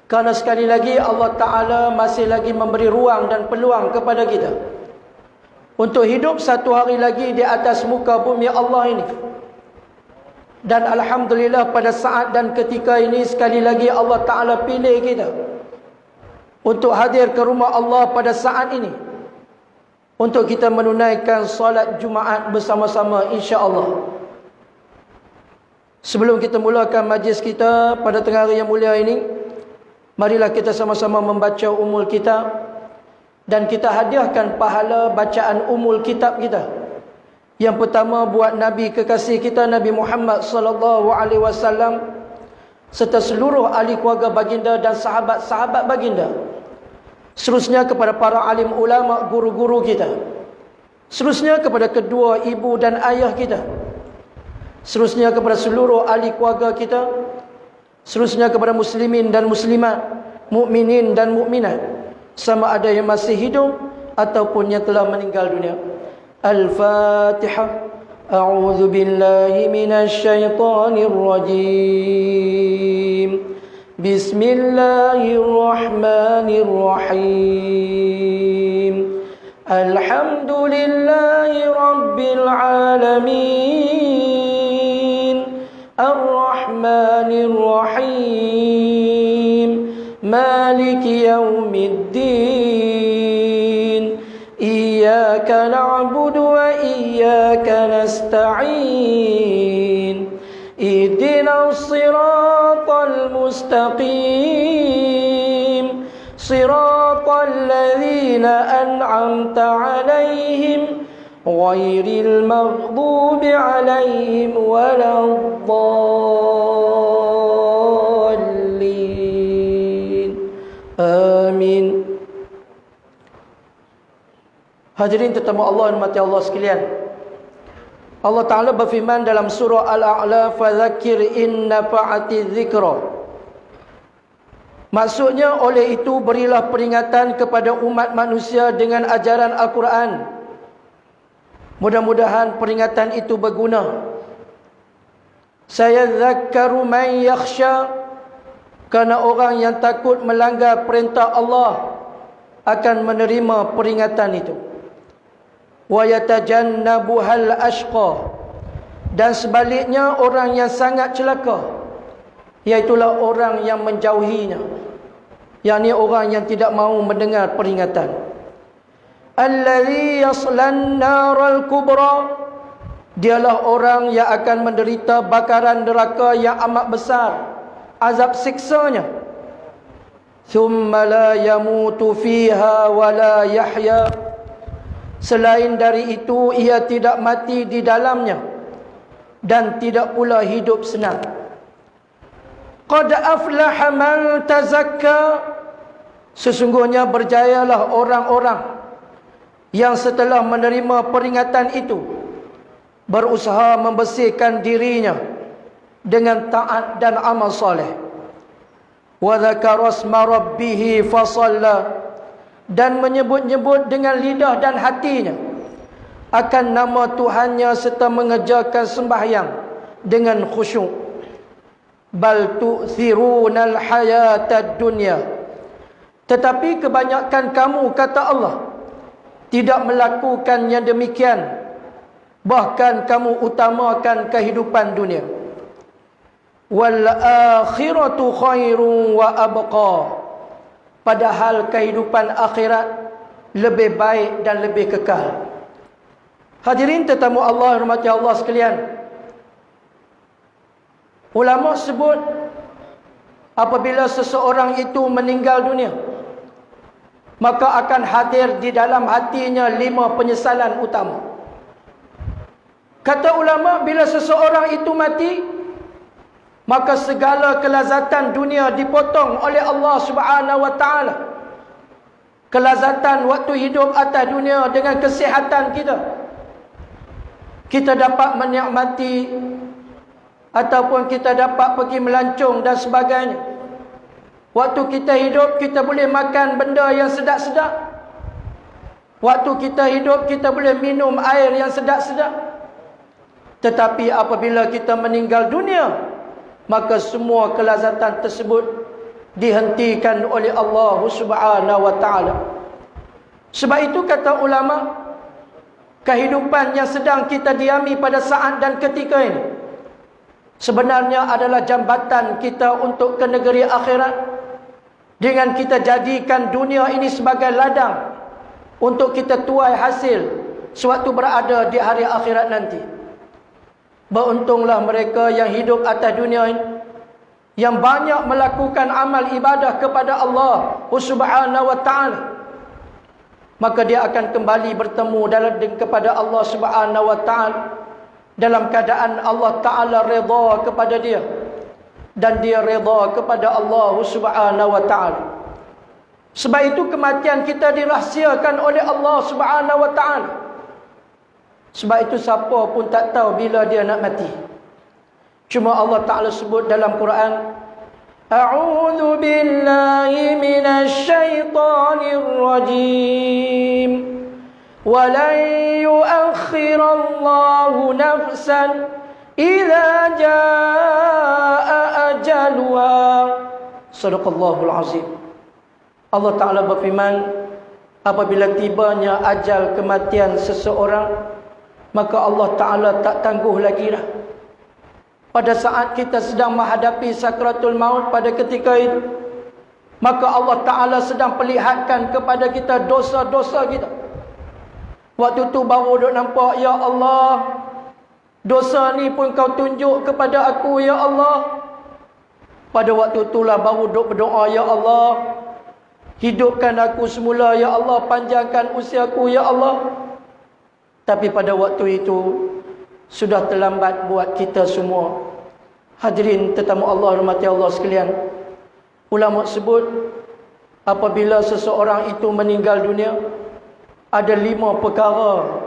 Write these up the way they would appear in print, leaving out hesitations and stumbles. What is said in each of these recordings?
Karena sekali lagi Allah Ta'ala masih lagi memberi ruang dan peluang kepada kita untuk hidup satu hari lagi di atas muka bumi Allah ini. Dan Alhamdulillah pada saat dan ketika ini sekali lagi Allah Ta'ala pilih kita untuk hadir ke rumah Allah pada saat ini, untuk kita menunaikan solat Jumaat bersama-sama insya-Allah. Sebelum kita mulakan majlis kita pada tengah hari yang mulia ini, marilah kita sama-sama membaca umul kitab, dan kita hadiahkan pahala bacaan umul kitab kita. Yang pertama buat Nabi kekasih kita Nabi Muhammad sallallahu alaihi wasallam serta seluruh ahli keluarga baginda dan sahabat-sahabat baginda. Seterusnya kepada para alim ulama, guru-guru kita. Seterusnya kepada kedua ibu dan ayah kita. Seterusnya kepada seluruh ahli keluarga kita. Seterusnya kepada muslimin dan muslimat, mukminin dan mukminat, sama ada yang masih hidup ataupun yang telah meninggal dunia. Al-Fatihah. A'udzu billahi minasy syaithanir rajim. Bismillahirrahmanirrahim. Alhamdulillahi rabbil alamin. Ar-Rahmanir Rahim. Maliki yaumiddin. Iyyaka na'budu wa iyyaka nasta'in. Ihdinas siratal mustaqim. Siratal ladzina an'amta 'alaihim ghairil maghdubi 'alaihim waladdallin. Amin. Hadirin tetamu Allah dan mati Allah sekalian, Allah Ta'ala berfirman dalam surah Al-A'la, "Fadzakir in nafa'ati dzikra." Maksudnya, oleh itu berilah peringatan kepada umat manusia dengan ajaran Al-Quran. Mudah-mudahan peringatan itu berguna. Sayadzakkaru man yakhsha, kerana orang yang takut melanggar perintah Allah akan menerima peringatan itu. Wa yatajannabuhal ashqa, dan sebaliknya orang yang sangat celaka, iaitulah orang yang menjauhinya, yakni orang yang tidak mahu mendengar peringatan. Allazi yaslan naral kubra, dialah orang yang akan menderita bakaran neraka yang amat besar, azab siksanya. Thumma la yamutu fiha wa la yahya, selain dari itu ia tidak mati di dalamnya dan tidak pula hidup senang. Qad aflaha man tazakka, sesungguhnya berjayalah orang-orang yang setelah menerima peringatan itu berusaha membersihkan dirinya dengan taat dan amal soleh. Wa dzakara asma rabbih fasalla, dan menyebut-nyebut dengan lidah dan hatinya akan nama Tuhannya serta mengerjakan sembahyang dengan khusyuk. Bal tu'thirunal hayatad dunya, tetapi kebanyakan kamu, kata Allah, tidak melakukan yang demikian, bahkan kamu utamakan kehidupan dunia. Wal akhiratu khairun wa abqa, padahal kehidupan akhirat lebih baik dan lebih kekal. Hadirin tetamu Allah, hormati Allah sekalian, ulama sebut apabila seseorang itu meninggal dunia, maka akan hadir di dalam hatinya 5 penyesalan utama. Kata ulama, bila seseorang itu mati, maka segala kelazatan dunia dipotong oleh Allah Subhanahu wa taala. Kelazatan waktu hidup atas dunia dengan kesihatan kita. Kita dapat menikmati ataupun kita dapat pergi melancong dan sebagainya. Waktu kita hidup, kita boleh makan benda yang sedap-sedap. Waktu kita hidup, kita boleh minum air yang sedap-sedap. Tetapi apabila kita meninggal dunia, maka semua kelazatan tersebut dihentikan oleh Allah Subhanahu wa taala. Sebab itu kata ulama, kehidupan yang sedang kita diami pada saat dan ketika ini sebenarnya adalah jambatan kita untuk ke negeri akhirat, dengan kita jadikan dunia ini sebagai ladang untuk kita tuai hasil sewaktu berada di hari akhirat nanti. Beruntunglah mereka yang hidup atas dunia ini, yang banyak melakukan amal ibadah kepada Allah Subhanahu wa taala. Maka dia akan kembali bertemu kepada Allah Subhanahu wa taala dalam keadaan Allah taala redha kepada dia dan dia redha kepada Allah Subhanahu wa taala. Sebab itu kematian kita dirahsiakan oleh Allah Subhanahu wa taala. Sebab itu siapa pun tak tahu bila dia nak mati. Cuma Allah Ta'ala sebut dalam Quran, A'udhu billahi minasyaitanir rajim, Walan yuakhirallahu nafsan idza jaa ajaluha. Sadaqallahul azim. Allah Ta'ala berfirman, apabila tibanya ajal kematian seseorang, maka Allah Ta'ala tak tangguh lagi dah. Pada saat kita sedang menghadapi sakratul maut pada ketika itu, maka Allah Ta'ala sedang perlihatkan kepada kita dosa-dosa kita. Waktu tu baru duk nampak, ya Allah, dosa ni pun kau tunjuk kepada aku, ya Allah. Pada waktu itulah baru duk berdoa, ya Allah, hidupkan aku semula, ya Allah, panjangkan usiaku, ya Allah. Tapi pada waktu itu sudah terlambat buat kita semua. Hadirin tetamu Allah, rahmati Allah sekalian, ulama sebut apabila seseorang itu meninggal dunia, ada 5 perkara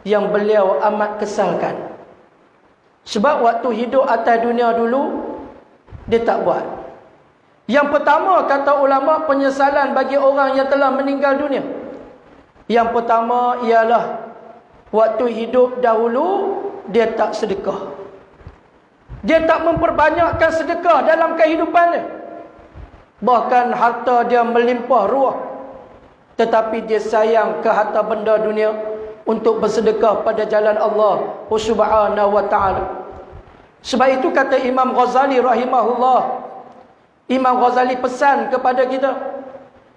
yang beliau amat kesalkan. Sebab waktu hidup atas dunia dulu dia tak buat. Yang pertama, kata ulama, penyesalan bagi orang yang telah meninggal dunia. Yang pertama ialah waktu hidup dahulu dia tak sedekah. Dia tak memperbanyakkan sedekah dalam kehidupannya. Bahkan harta dia melimpah ruah, tetapi dia sayang ke harta benda dunia untuk bersedekah pada jalan Allah Subhanahu wa taala. Sebab itu kata Imam Ghazali rahimahullah, Imam Ghazali pesan kepada kita,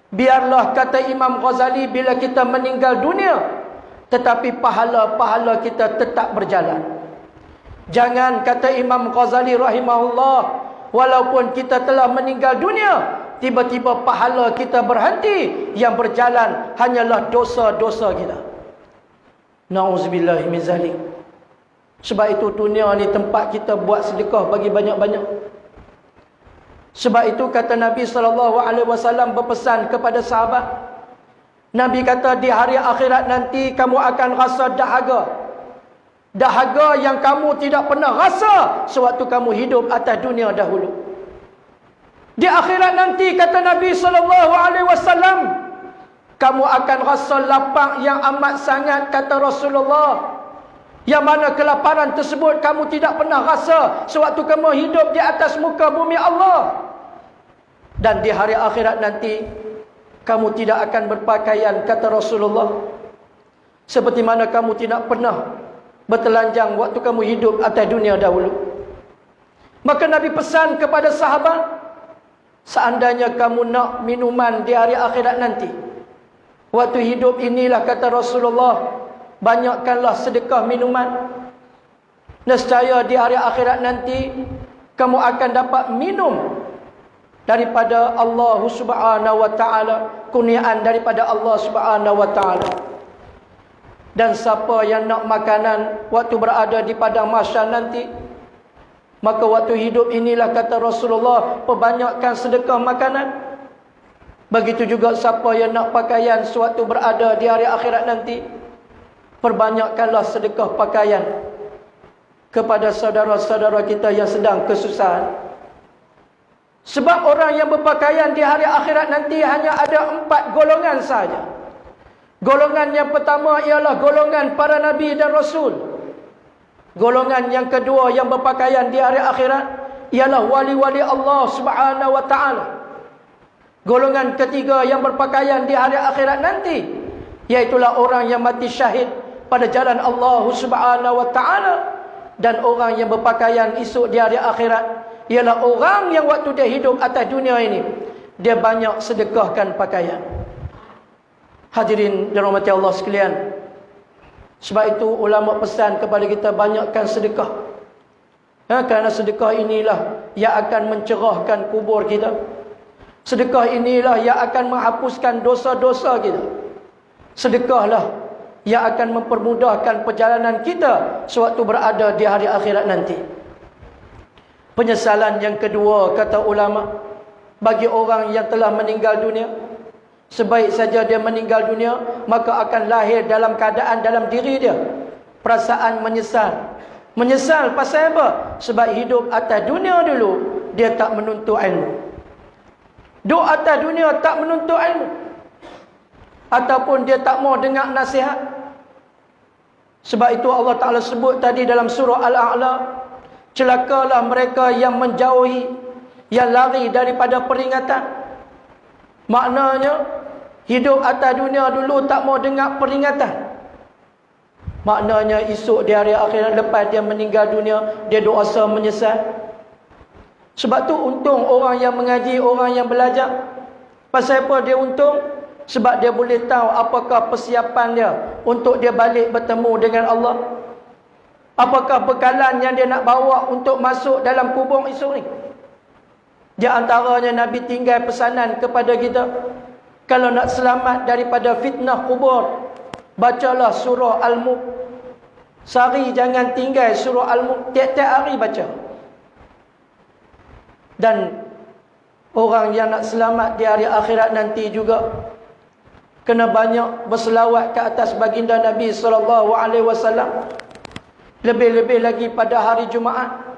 biarlah, kata Imam Ghazali, bila kita meninggal dunia, tetapi pahala-pahala kita tetap berjalan. Jangan, kata Imam Ghazali rahimahullah, walaupun kita telah meninggal dunia, tiba-tiba pahala kita berhenti, yang berjalan hanyalah dosa-dosa kita. Na'udzubillahi min zalik. Sebab itu dunia ni tempat kita buat sedekah bagi banyak-banyak. Sebab itu kata Nabi SAW berpesan kepada sahabat, Nabi kata, di hari akhirat nanti kamu akan rasa dahaga. Dahaga yang kamu tidak pernah rasa sewaktu kamu hidup atas dunia dahulu. Di akhirat nanti, kata Nabi SAW, kamu akan rasa lapang yang amat sangat, kata Rasulullah. Yang mana kelaparan tersebut kamu tidak pernah rasa sewaktu kamu hidup di atas muka bumi Allah. Dan di hari akhirat nanti, kamu tidak akan berpakaian, kata Rasulullah, seperti mana kamu tidak pernah bertelanjang waktu kamu hidup atas dunia dahulu. Maka Nabi pesan kepada sahabat, seandainya kamu nak minuman di hari akhirat nanti, waktu hidup inilah, kata Rasulullah, banyakkanlah sedekah minuman. Nescaya di hari akhirat nanti kamu akan dapat minum daripada Allah Subhanahu wa taala, kurniaan daripada Allah Subhanahu wa taala. Dan siapa yang nak makanan waktu berada di padang mahsyar nanti, maka waktu hidup inilah, kata Rasulullah, perbanyakkan sedekah makanan. Begitu juga siapa yang nak pakaian sewaktu berada di hari akhirat nanti, perbanyakkanlah sedekah pakaian kepada saudara-saudara kita yang sedang kesusahan. Sebab orang yang berpakaian di hari akhirat nanti hanya ada 4 golongan saja. Golongan yang pertama ialah golongan para Nabi dan Rasul. Golongan yang kedua yang berpakaian di hari akhirat ialah wali-wali Allah Subhanahu wa ta'ala. Golongan ketiga yang berpakaian di hari akhirat nanti, iaitulah orang yang mati syahid pada jalan Allah Subhanahu wa taala. Dan orang yang berpakaian esok di hari akhirat ialah orang yang waktu dia hidup atas dunia ini, dia banyak sedekahkan pakaian. Hadirin dirahmati Allah sekalian, sebab itu ulama pesan kepada kita banyakkan sedekah. Kerana sedekah inilah yang akan mencerahkan kubur kita. Sedekah inilah yang akan menghapuskan dosa-dosa kita. Sedekahlah yang akan mempermudahkan perjalanan kita sewaktu berada di hari akhirat nanti. Penyesalan yang kedua, kata ulama, bagi orang yang telah meninggal dunia, sebaik saja dia meninggal dunia, maka akan lahir dalam keadaan dalam diri dia perasaan menyesal. Menyesal pasal apa? Sebab hidup atas dunia dulu dia tak menuntut ilmu. Duduk atas dunia tak menuntut ilmu, ataupun dia tak mau dengar nasihat. Sebab itu Allah Ta'ala sebut tadi dalam surah Al-A'la, celakalah mereka yang menjauhi, yang lari daripada peringatan. Maknanya hidup atas dunia dulu tak mau dengar peringatan. Maknanya esok di hari akhirat lepas dia meninggal dunia, dia dosa menyesal. Sebab tu untung orang yang mengaji, orang yang belajar. Pasal apa dia untung? Sebab dia boleh tahu apakah persiapan dia untuk dia balik bertemu dengan Allah. Apakah bekalan yang dia nak bawa untuk masuk dalam kubur esok ni. Di antaranya Nabi tinggal pesanan kepada kita, kalau nak selamat daripada fitnah kubur, bacalah surah Al-Mulk. Sehari jangan tinggal surah Al-Mulk, tiap-tiap hari baca. Dan orang yang nak selamat di hari akhirat nanti juga kena banyak berselawat ke atas baginda Nabi SAW. Lebih-lebih lagi pada hari Jumaat.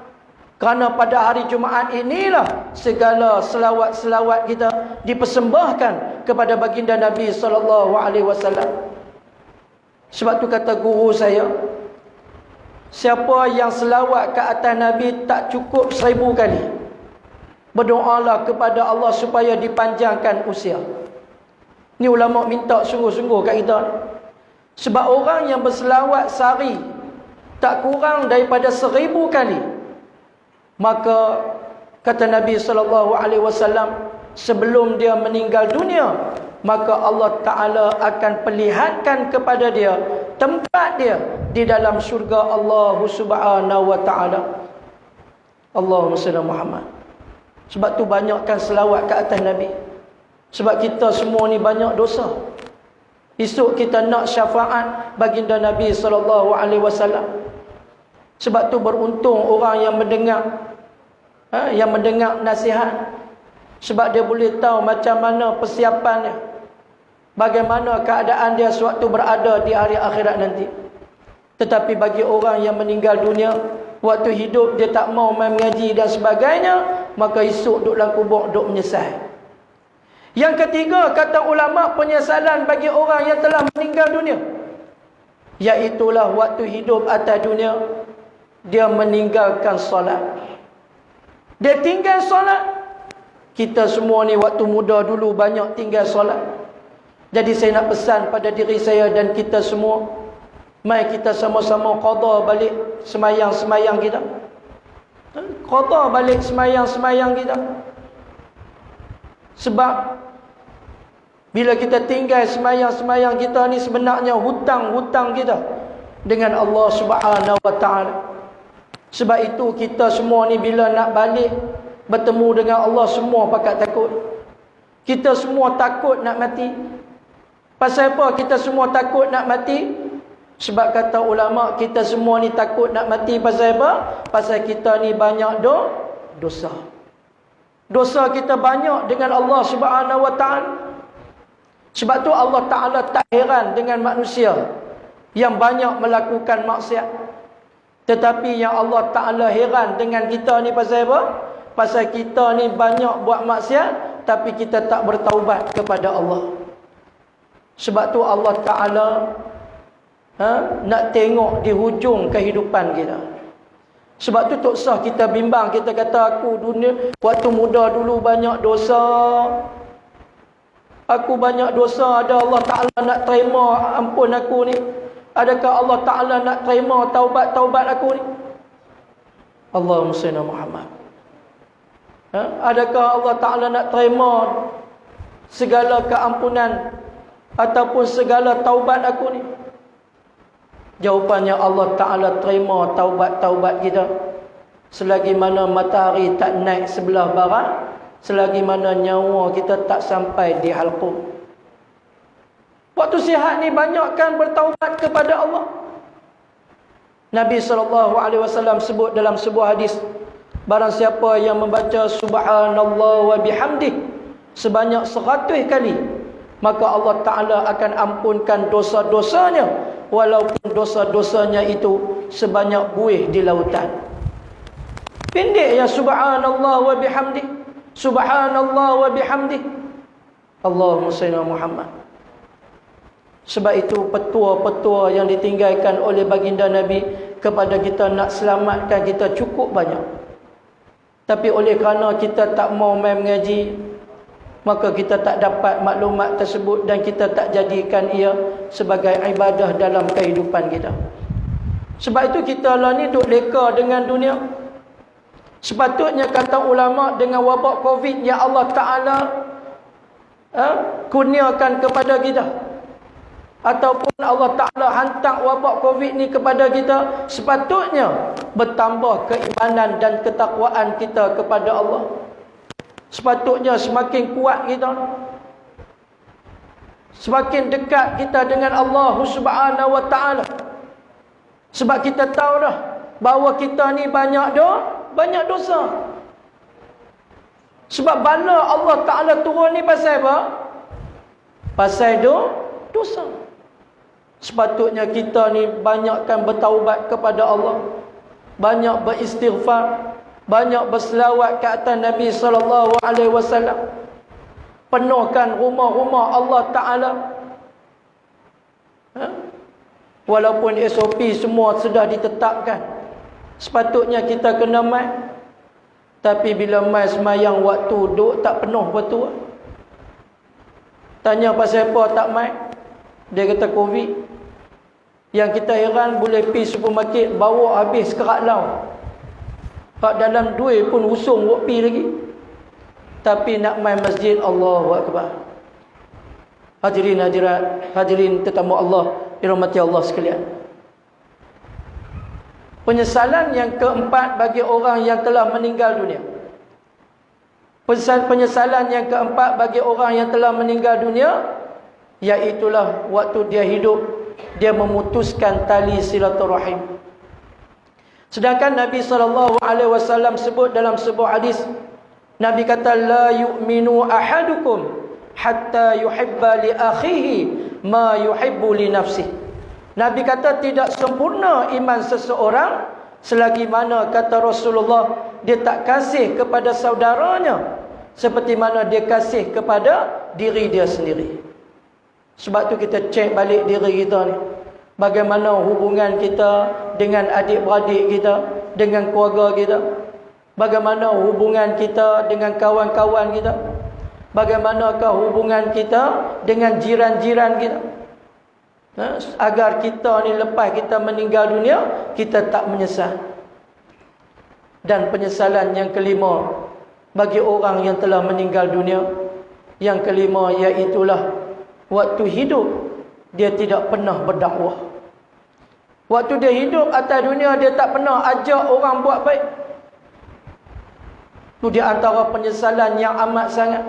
Kerana pada hari Jumaat inilah segala selawat-selawat kita dipersembahkan kepada baginda Nabi SAW. Sebab tu kata guru saya, siapa yang selawat ke atas Nabi tak cukup 1000 kali, berdoalah kepada Allah supaya dipanjangkan usia. Ni ulama minta sungguh-sungguh kat kita. Sebab orang yang berselawat sehari tak kurang daripada 1000 kali, maka kata Nabi SAW, sebelum dia meninggal dunia, maka Allah Ta'ala akan perlihatkan kepada dia tempat dia di dalam syurga Allah Subhanahu wa Ta'ala. Allahumma salli Muhammad. Sebab tu banyakkan selawat ke atas Nabi. Sebab kita semua ni banyak dosa. Esok kita nak syafaat baginda Nabi SAW. Sebab tu beruntung orang yang mendengar nasihat. Sebab dia boleh tahu macam mana persiapan dia, bagaimana keadaan dia sewaktu berada di hari akhirat nanti. Tetapi bagi orang yang meninggal dunia, waktu hidup dia tak mau main mengaji dan sebagainya, maka esok duduk dalam kubur duduk menyesal. Yang ketiga, kata ulama, penyesalan bagi orang yang telah meninggal dunia, iaitulah waktu hidup atas dunia dia meninggalkan solat. Dia tinggal solat. Kita semua ni waktu muda dulu banyak tinggal solat. Jadi saya nak pesan pada diri saya dan kita semua, mari kita sama-sama qada balik semayang-semayang kita. Qada balik semayang-semayang kita. Sebab bila kita tinggal semayang-semayang kita ni, sebenarnya hutang-hutang kita dengan Allah Subhanahu wa Ta'ala. Sebab itu kita semua ni bila nak balik bertemu dengan Allah, semua pakat takut. Kita semua takut nak mati. Pasal apa kita semua takut nak mati? Sebab kata ulama, kita semua ni takut nak mati pasal apa? Pasal kita ni banyak dosa. Dosa kita banyak dengan Allah Subhanahu wa Ta'ala. Sebab tu Allah Ta'ala tak heran dengan manusia yang banyak melakukan maksiat. Tetapi yang Allah Ta'ala heran dengan kita ni pasal apa? Pasal kita ni banyak buat maksiat, tapi kita tak bertaubat kepada Allah. Sebab tu Allah Ta'ala nak tengok di hujung kehidupan kita. Sebab tu tak usah kita bimbang, kita kata aku dunia waktu muda dulu banyak dosa. Aku banyak dosa, ada Allah Ta'ala nak terima ampun aku ni? Adakah Allah Ta'ala nak terima taubat aku ni? Allahumma salli ala Muhammad. Adakah Allah Ta'ala nak terima segala keampunan ataupun segala taubat aku ni? Jawapannya, Allah Ta'ala terima taubat kita selagi mana matahari tak naik sebelah barat, selagi mana nyawa kita tak sampai di halqum. Waktu sihat ni banyakkan bertaubat kepada Allah. Nabi SAW sebut dalam sebuah hadis, barang siapa yang membaca subhanallah wa bihamdih sebanyak 100 kali, maka Allah Ta'ala akan ampunkan dosa-dosanya, walaupun dosa-dosanya itu sebanyak buih di lautan. Pendek ya subhanallah wa bihamdih. Subhanallah wa bihamdih. Allahumma salli ala Muhammad. Sebab itu petua-petua yang ditinggalkan oleh baginda Nabi kepada kita nak selamatkan kita cukup banyak. Tapi oleh kerana kita tak mau main mengaji, maka kita tak dapat maklumat tersebut dan kita tak jadikan ia sebagai ibadah dalam kehidupan kita. Sebab itu kita lah ni duk leka dengan dunia. Sepatutnya kata ulama, dengan wabak Covid yang Allah Ta'ala kurniakan kepada kita, ataupun Allah Ta'ala hantar wabak Covid ni kepada kita, sepatutnya bertambah keimanan dan ketakwaan kita kepada Allah. Sepatutnya semakin kuat kita, semakin dekat kita dengan Allah Subhanahu wa Ta'ala. Sebab kita tahu dah bahawa kita ni banyak dosa. Sebab bala Allah Ta'ala turun ni pasal apa? Pasal dosa. Sepatutnya kita ni banyakkan bertaubat kepada Allah, banyak beristighfar, banyak berselawat ke atas Nabi SAW. Penuhkan rumah-rumah Allah Ta'ala. Walaupun SOP semua sudah ditetapkan, sepatutnya kita kena mai. Tapi bila mai semayang waktu duk tak penuh betul. Tanya pasal apa tak mai, dia kata Covid. Yang kita heran, boleh pergi supermarket bawa habis kerak lau, kat dalam duit pun usung buat pergi lagi. Tapi nak mai masjid, Allahu Akbar. Hadirin hadirat, hadirin tetamu Allah, dirahmati Allah sekalian. Penyesalan yang keempat bagi orang yang telah meninggal dunia. Penyesalan yang keempat bagi orang yang telah meninggal dunia, iaitulah waktu dia hidup, dia memutuskan tali silaturahim. Sedangkan Nabi SAW sebut dalam sebuah hadis, Nabi kata, la yu'minu ahadukum hatta yuhibba li akhihi ma yuhibbu li nafsihi. Nabi kata tidak sempurna iman seseorang selagi mana, kata Rasulullah, dia tak kasih kepada saudaranya seperti mana dia kasih kepada diri dia sendiri. Sebab tu kita cek balik diri kita ni. Bagaimana hubungan kita dengan adik-beradik kita, dengan keluarga kita. Bagaimana hubungan kita dengan kawan-kawan kita. Bagaimanakah hubungan kita dengan jiran-jiran kita. Agar kita ni lepas kita meninggal dunia, kita tak menyesal. Dan penyesalan yang kelima bagi orang yang telah meninggal dunia, yang kelima iaitulah waktu hidup dia tidak pernah berdakwah. Waktu dia hidup atas dunia, dia tak pernah ajak orang buat baik. Itu di antara penyesalan yang amat sangat.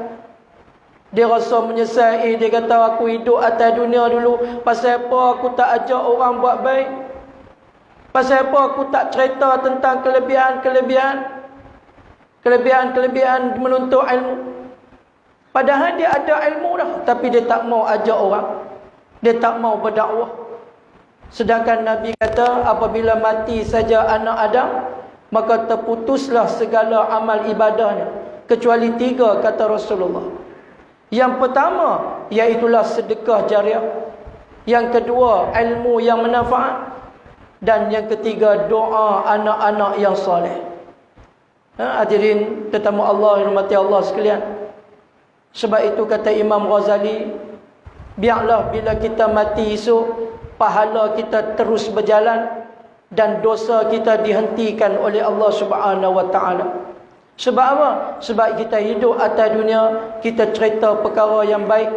Dia rasa menyesal, dia kata aku hidup atas dunia dulu, pasal apa aku tak ajak orang buat baik? Pasal apa aku tak cerita tentang kelebihan menuntut ilmu? Padahal dia ada ilmu dah, tapi dia tak mau ajak orang. Dia tak mau berdakwah. Sedangkan Nabi kata, apabila mati saja anak Adam, maka terputuslah segala amal ibadahnya, kecuali 3, kata Rasulullah. Yang pertama, iaitulah sedekah jariah. Yang kedua, ilmu yang bermanfaat. Dan yang ketiga, doa anak-anak yang soleh. Hadirin tetamu Allah, hormati Allah sekalian. Sebab itu kata Imam Ghazali, biarlah bila kita mati esok, pahala kita terus berjalan dan dosa kita dihentikan oleh Allah Subhanahu wa taala. Sebab apa? Sebab kita hidup atas dunia, kita cerita perkara yang baik,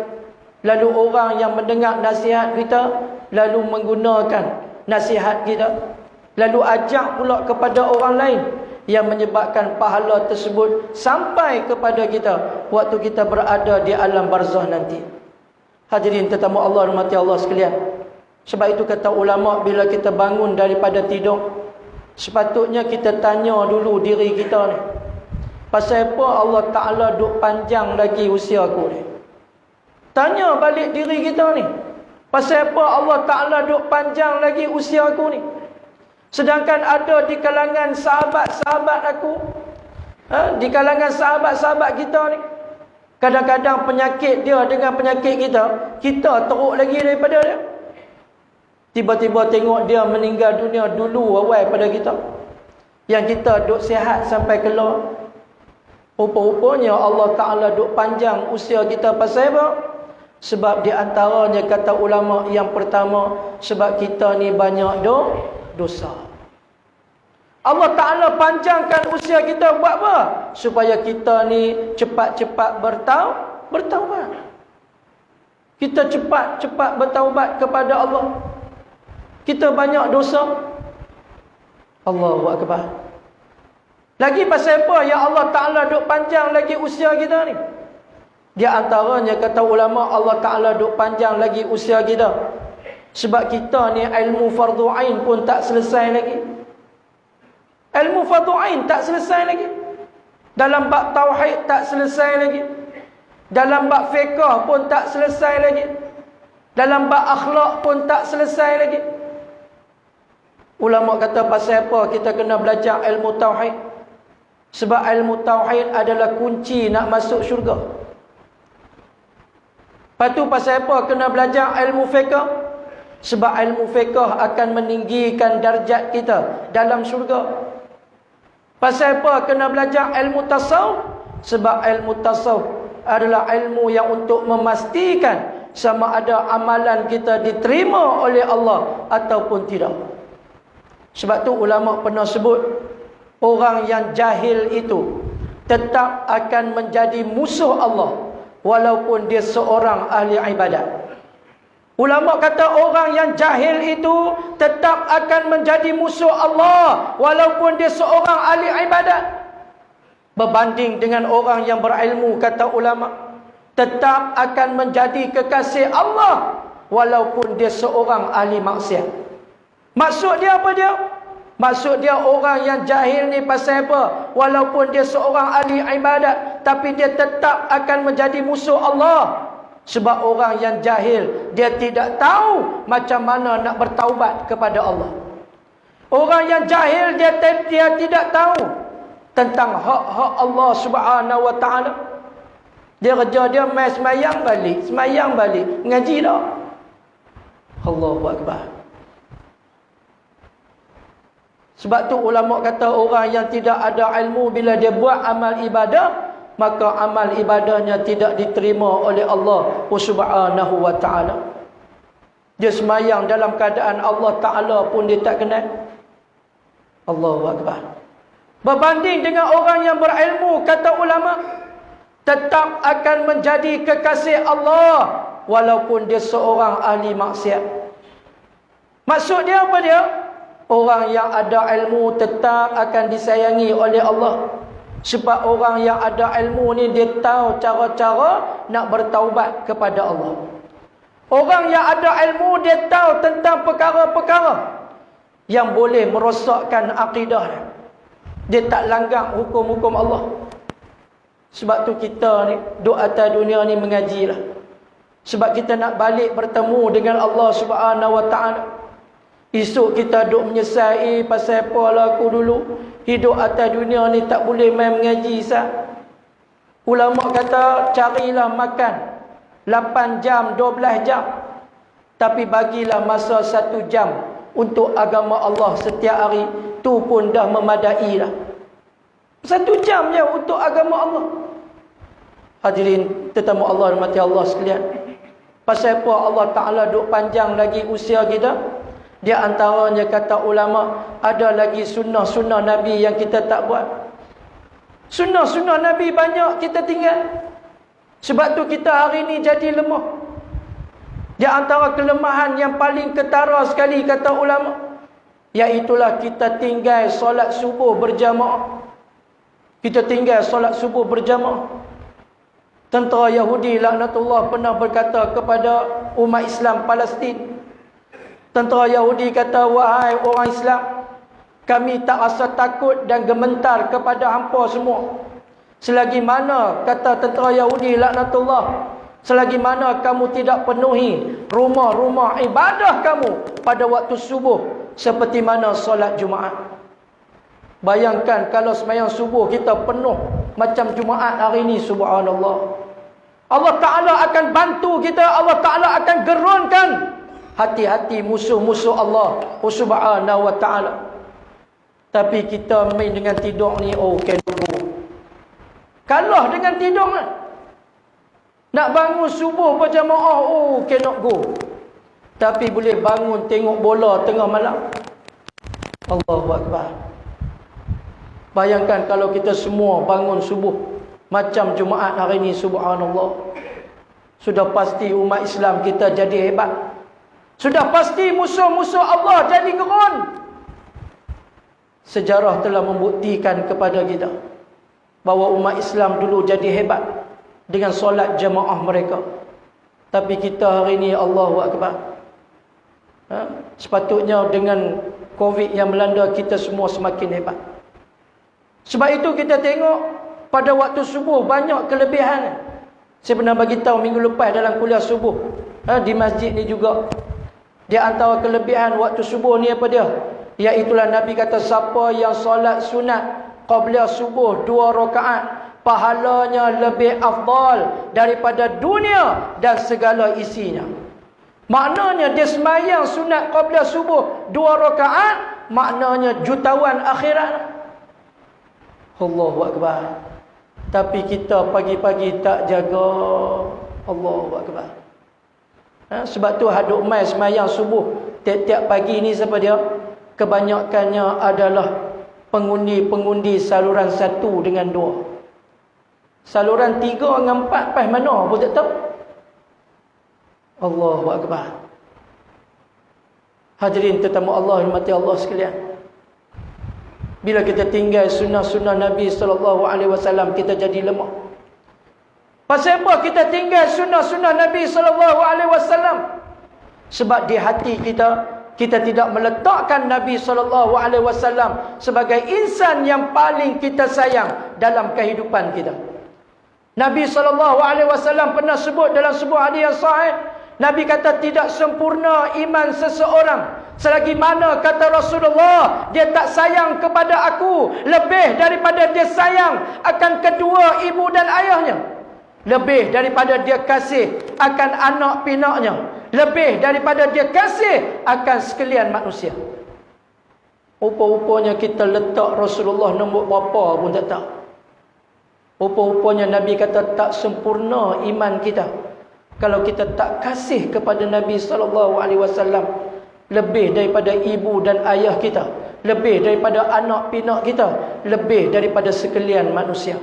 lalu orang yang mendengar nasihat kita lalu menggunakan nasihat kita, lalu ajak pula kepada orang lain, yang menyebabkan pahala tersebut sampai kepada kita waktu kita berada di alam barzah nanti. Hadirin tetamu Allah, rahmati Allah sekalian. Sebab itu kata ulama, bila kita bangun daripada tidur, sepatutnya kita tanya dulu diri kita ni, pasal apa Allah Ta'ala duk panjang lagi usia aku ni? Tanya balik diri kita ni, pasal apa Allah Ta'ala duk panjang lagi usia aku ni? Sedangkan ada di kalangan sahabat-sahabat aku, di kalangan sahabat-sahabat kita ni, kadang-kadang penyakit dia dengan penyakit kita teruk lagi daripada dia. Tiba-tiba tengok dia meninggal dunia dulu awal pada kita, yang kita duk sihat sampai keluar. Rupa-rupanya Allah Ta'ala duk panjang usia kita pasal apa? Sebab di antaranya kata ulama yang pertama, sebab kita ni banyak dosa. Allah Ta'ala panjangkan usia kita buat apa? Supaya kita ni cepat-cepat bertaubat. Kita cepat-cepat bertaubat kepada Allah. Kita banyak dosa. Allahu Akbar. Lagi pasal apa ya Allah Ta'ala duk panjang lagi usia kita ni? Di antaranya kata ulama, Allah Ta'ala duk panjang lagi usia kita sebab kita ni ilmu fardu ain pun tak selesai lagi. Ilmu fardu ain tak selesai lagi. Dalam bab tauhid tak selesai lagi. Dalam bab fiqh pun tak selesai lagi. Dalam bab akhlak pun tak selesai lagi. Ulama kata pasal apa kita kena belajar ilmu tauhid? Sebab ilmu tauhid adalah kunci nak masuk syurga. Lepas tu pasal apa kena belajar ilmu fiqh? Sebab ilmu fiqh akan meninggikan darjat kita dalam syurga. Pasal apa kena belajar ilmu tasawuf? Sebab ilmu tasawuf adalah ilmu yang untuk memastikan sama ada amalan kita diterima oleh Allah ataupun tidak. Sebab tu ulama pernah sebut, orang yang jahil itu tetap akan menjadi musuh Allah walaupun dia seorang ahli ibadat. Ulama kata orang yang jahil itu tetap akan menjadi musuh Allah walaupun dia seorang ahli ibadat. Berbanding dengan orang yang berilmu, kata ulama, tetap akan menjadi kekasih Allah walaupun dia seorang ahli maksiat. Maksud dia apa dia? Maksud dia orang yang jahil ni pasal apa? Walaupun dia seorang ahli ibadat, tapi dia tetap akan menjadi musuh Allah. Sebab orang yang jahil, dia tidak tahu macam mana nak bertaubat kepada Allah. Orang yang jahil, dia tidak tahu tentang hak-hak Allah Subhanahu wa taala. Dia kerja dia main semayang balik, ngaji dah. Allahu Akbar. Sebab tu ulama kata orang yang tidak ada ilmu, bila dia buat amal ibadah, maka amal ibadahnya tidak diterima oleh Allah Subhanahu wa taala. Dia semayang dalam keadaan Allah Ta'ala pun dia tak kenal. Allahu Akbar. Berbanding dengan orang yang berilmu, kata ulama, tetap akan menjadi kekasih Allah walaupun dia seorang ahli maksiat. Maksud dia apa dia? Orang yang ada ilmu tetap akan disayangi oleh Allah. Sebab orang yang ada ilmu ni dia tahu cara-cara nak bertaubat kepada Allah. Orang yang ada ilmu dia tahu tentang perkara-perkara yang boleh merosakkan akidah dia. Dia tak langgar hukum-hukum Allah. Sebab tu kita ni duk atas dunia ni mengajilah. Sebab kita nak balik bertemu dengan Allah Subhanahu wa taala. Esok kita duk menyesal, pasal apa lah aku dulu hidup atas dunia ni tak boleh main mengaji sah. Ulama kata carilah makan 8 jam, 12 jam, tapi bagilah masa 1 jam untuk agama Allah setiap hari. Tu pun dah memadai dah. 1 jam je untuk agama Allah. Hadirin tetamu Allah rahmati Allah sekalian. Pasal apa Allah Ta'ala duk panjang lagi usia kita? Dia antaranya kata ulama, ada lagi sunnah-sunnah Nabi yang kita tak buat. Sunnah-sunnah Nabi banyak kita tinggal. Sebab tu kita hari ni jadi lemah. Di antara kelemahan yang paling ketara sekali kata ulama, iaitulah kita tinggal solat subuh berjamaah. Kita tinggal solat subuh berjamaah. Tentera Yahudi laknatullah pernah berkata kepada umat Islam Palestin. Tentera Yahudi kata, wahai orang Islam, kami tak rasa takut dan gementar kepada hampa semua. Selagi mana, kata tentera Yahudi laknatullah, selagi mana kamu tidak penuhi rumah-rumah ibadah kamu pada waktu subuh seperti mana solat Jumaat. Bayangkan kalau sembahyang subuh kita penuh macam Jumaat hari ini, subhanallah. Allah Ta'ala akan bantu kita, Allah Ta'ala akan gerunkan hati-hati musuh-musuh Allah subhanahu wa ta'ala. Tapi kita main dengan tidur ni, oh cannot go. Kalah dengan tidur ni. Nak bangun subuh berjamaah, oh cannot go. Tapi boleh bangun tengok bola tengah malam. Allahu Akbar. Bayangkan kalau kita semua bangun subuh macam Jumaat hari ini, subhanallah. Sudah pasti umat Islam kita jadi hebat. Sudah pasti musuh-musuh Allah jadi gerun. Sejarah telah membuktikan kepada kita bahawa umat Islam dulu jadi hebat dengan solat jemaah mereka. Tapi kita hari ini, Allahu Akbar, sepatutnya dengan Covid yang melanda kita semua semakin hebat. Sebab itu kita tengok pada waktu subuh banyak kelebihan. Saya pernah bagi tahu minggu lepas dalam kuliah subuh di masjid ni juga. Di antara kelebihan waktu subuh ni apa dia? Iaitulah Nabi kata, siapa yang solat sunat qabla subuh 2 rakaat, pahalanya lebih afdal daripada dunia dan segala isinya. Maknanya dia sembahyang sunat qabla subuh 2 rakaat, maknanya jutawan akhirat. Allahu Akbar. Tapi kita pagi-pagi tak jaga. Allahu Akbar. Sebab tu haduk mai sembahyang subuh tiap-tiap pagi ni siapa dia? Kebanyakannya adalah pengundi-pengundi saluran 1 dengan 2. Saluran 3 dengan 4 pas mana pun tak tahu. Allahu Akbar. Hadirin tetamu Allah hormati Allah sekalian. Bila kita tinggal sunnah-sunnah Nabi SAW, kita jadi lemah. Pasal apa kita tinggal sunnah-sunnah Nabi SAW? Sebab di hati kita, kita tidak meletakkan Nabi SAW sebagai insan yang paling kita sayang dalam kehidupan kita. Nabi SAW pernah sebut dalam sebuah hadis yang sahih, Nabi kata tidak sempurna iman seseorang selagi mana, kata Rasulullah, dia tak sayang kepada aku lebih daripada dia sayang akan kedua ibu dan ayahnya, lebih daripada dia kasih akan anak pinaknya, lebih daripada dia kasih akan sekalian manusia. Rupa-rupanya kita letak Rasulullah nombor berapa pun tak tahu. Rupa-rupanya Nabi kata tak sempurna iman kita kalau kita tak kasih kepada Nabi SAW lebih daripada ibu dan ayah kita, lebih daripada anak pinak kita, lebih daripada sekalian manusia.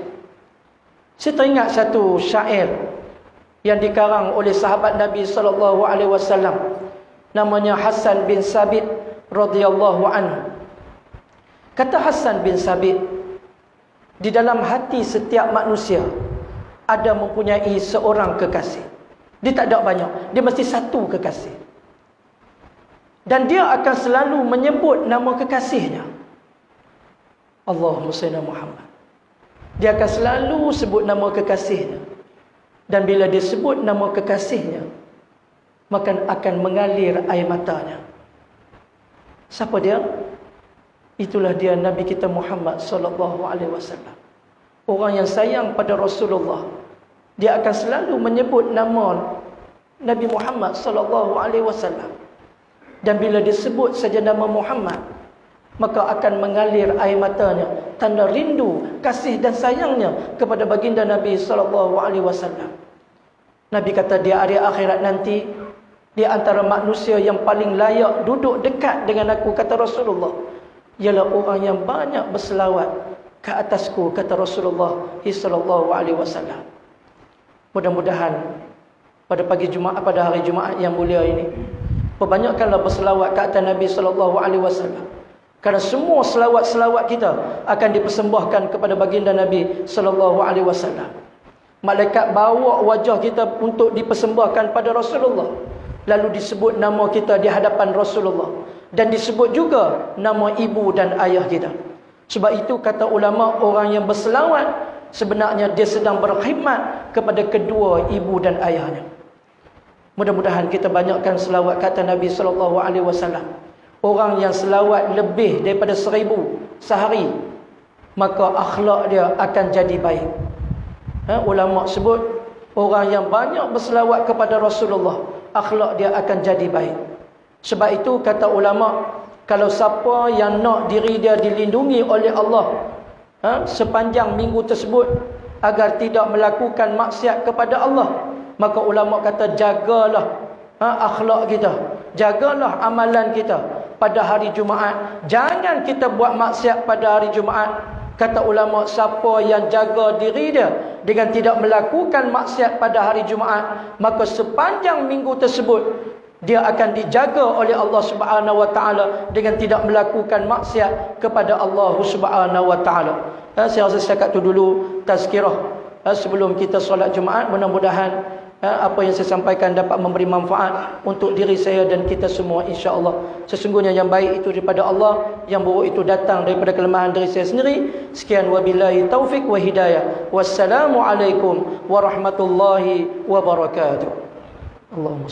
Saya teringat satu syair yang dikarang oleh sahabat Nabi SAW, namanya Hasan bin Sabit radhiyallahu anhu. Kata Hasan bin Sabit, di dalam hati setiap manusia ada mempunyai seorang kekasih. Dia tak ada banyak, dia mesti satu kekasih. Dan dia akan selalu menyebut nama kekasihnya. Allahumma salli Muhammad. Dia akan selalu sebut nama kekasihnya. Dan bila dia sebut nama kekasihnya, maka akan mengalir air matanya. Siapa dia? Itulah dia Nabi kita Muhammad SAW. Orang yang sayang pada Rasulullah. Dia akan selalu menyebut nama Nabi Muhammad SAW. Dan bila disebut saja nama Muhammad, maka akan mengalir air matanya, tanda rindu, kasih dan sayangnya kepada baginda Nabi sallallahu alaihi wasallam. Nabi kata di hari akhirat nanti, di antara manusia yang paling layak duduk dekat dengan aku, kata Rasulullah, ialah orang yang banyak berselawat ke atasku, kata Rasulullah sallallahu alaihi wasallam. Mudah-mudahan pada pagi Jumaat, pada hari Jumaat yang mulia ini, perbanyakkanlah berselawat ke atas Nabi sallallahu alaihi wasallam. Kerana semua selawat-selawat kita akan dipersembahkan kepada baginda Nabi sallallahu alaihi wasallam. Malaikat bawa wajah kita untuk dipersembahkan pada Rasulullah. Lalu disebut nama kita di hadapan Rasulullah. Dan disebut juga nama ibu dan ayah kita. Sebab itu kata ulama, orang yang berselawat sebenarnya dia sedang berkhidmat kepada kedua ibu dan ayahnya. Mudah-mudahan kita banyakkan selawat kata Nabi sallallahu alaihi wasallam. Orang yang selawat lebih daripada 1000 sehari, maka akhlak dia akan jadi baik. Ulama sebut orang yang banyak berselawat kepada Rasulullah, akhlak dia akan jadi baik. Sebab itu kata ulama, kalau siapa yang nak diri dia dilindungi oleh Allah sepanjang minggu tersebut agar tidak melakukan maksiat kepada Allah, maka ulama kata jagalah akhlak kita, jagalah amalan kita pada hari Jumaat. Jangan kita buat maksiat pada hari Jumaat. Kata ulama, siapa yang jaga diri dia dengan tidak melakukan maksiat pada hari Jumaat, maka sepanjang minggu tersebut dia akan dijaga oleh Allah Subhanahu wa taala dengan tidak melakukan maksiat kepada Allah Subhanahu wa taala. Saya rasa setakat itu dulu tazkirah sebelum kita solat Jumaat. Mudah-mudahan apa yang saya sampaikan dapat memberi manfaat untuk diri saya dan kita semua, insya-Allah. Sesungguhnya yang baik itu daripada Allah, yang buruk itu datang daripada kelemahan diri saya sendiri. Sekian, wabillahi taufik wa hidayah. Wassalamualaikum warahmatullahi wabarakatuh. Allahumma